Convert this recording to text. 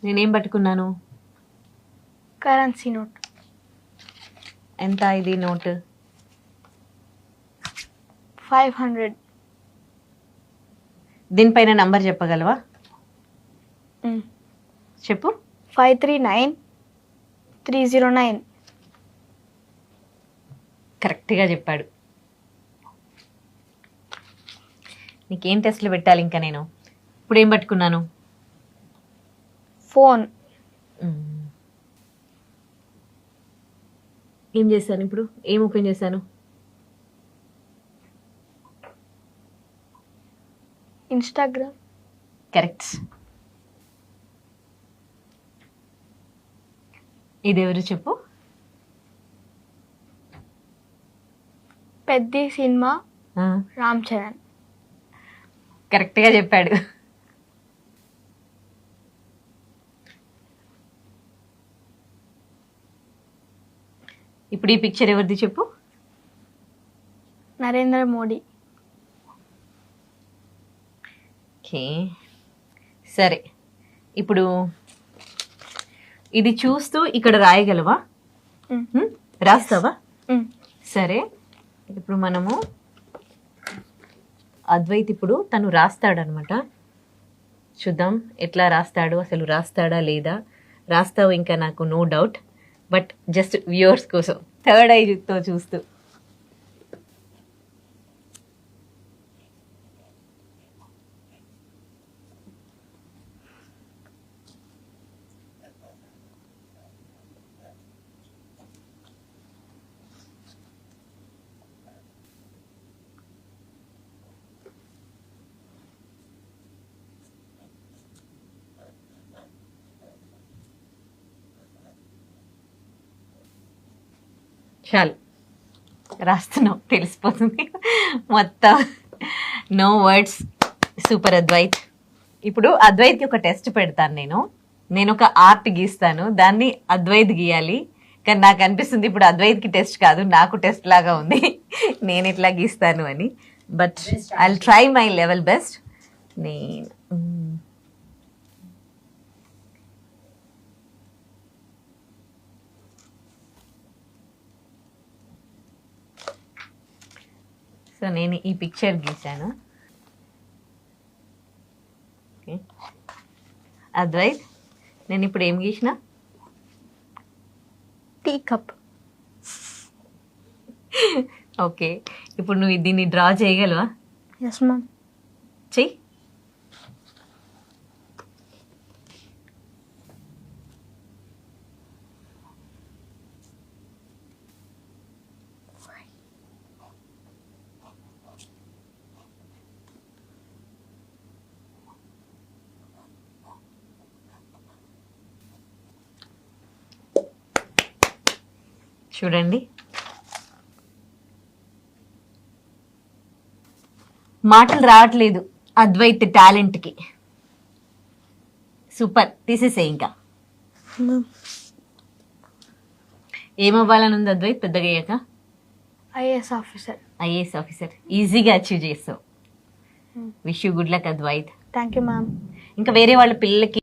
నేనేం పట్టుకున్నాను? Currency note. ఎంత ఇది నోట్? 500. దీనిపైన నంబర్ చెప్పగలవా? చెప్పు. 539309. కరెక్ట్గా చెప్పాడు. నీకేం టెస్ట్లు పెట్టాలి ఇంకా నేను? ఇప్పుడు ఏం పట్టుకున్నాను? ఫోన్. ఏం చేశాను ఇప్పుడు? ఏం ఓపెన్ చేశాను? ఇన్స్టాగ్రామ్. కరెక్ట్. ఇదెవరు చెప్పు? పెద్ద సినిమా రామ్ చరణ్. కరెక్ట్గా చెప్పాడు. ఇప్పుడు ఈ పిక్చర్ ఎవరిది చెప్పు? నరేంద్ర మోడీ. ఓకే సరే, ఇప్పుడు ఇది చూస్తూ ఇక్కడ రాయగలవా? రాస్తావా? సరే, ఇప్పుడు మనము అద్వైత్ ఇప్పుడు తను రాస్తాడనమాట. చూద్దాం ఎట్లా రాస్తాడు, అసలు రాస్తాడా లేదా. రాస్తావు ఇంకా నాకు no doubt, but just viewers కోసం థర్డ్ ఐతో చూస్తూ. చాలు, రాస్తున్నావు తెలిసిపోతుంది మొత్తం. No words. సూపర్ అద్వైత్. ఇప్పుడు అద్వైత్కి ఒక టెస్ట్ పెడతాను నేను ఒక ఆర్ట్ గీస్తాను, దాన్ని అద్వైత్ గీయాలి. కానీ నాకు అనిపిస్తుంది ఇప్పుడు అద్వైత్కి టెస్ట్ కాదు, నాకు టెస్ట్ లాగా ఉంది నేను ఎట్లా గీస్తాను అని. But I will try my level best. నేను సో నేను ఈ పిక్చర్ గీశాను. ఓకే అద్వైత్, నేను ఇప్పుడు ఏం గీసిన? Tea cup. ఓకే, ఇప్పుడు నువ్వు దీన్ని డ్రా చేయగలవా? Yes ma'am. చెయ్యి. చూడండి, మాటలు రావట్లేదు అద్వైత్ టాలెంట్కి. సూపర్, తీసేసే. ఇంకా ఏమవ్వాలని ఉంది అద్వైత్ పెద్దగా అయ్యాక? IAS officer. ఐఏఎస్ ఆఫీసర్ ఈజీగా అచీవ్ చేస్తావు. Wish you good luck Advait. Thank you ma'am. ఇంకా వేరే వాళ్ళ పిల్లలకి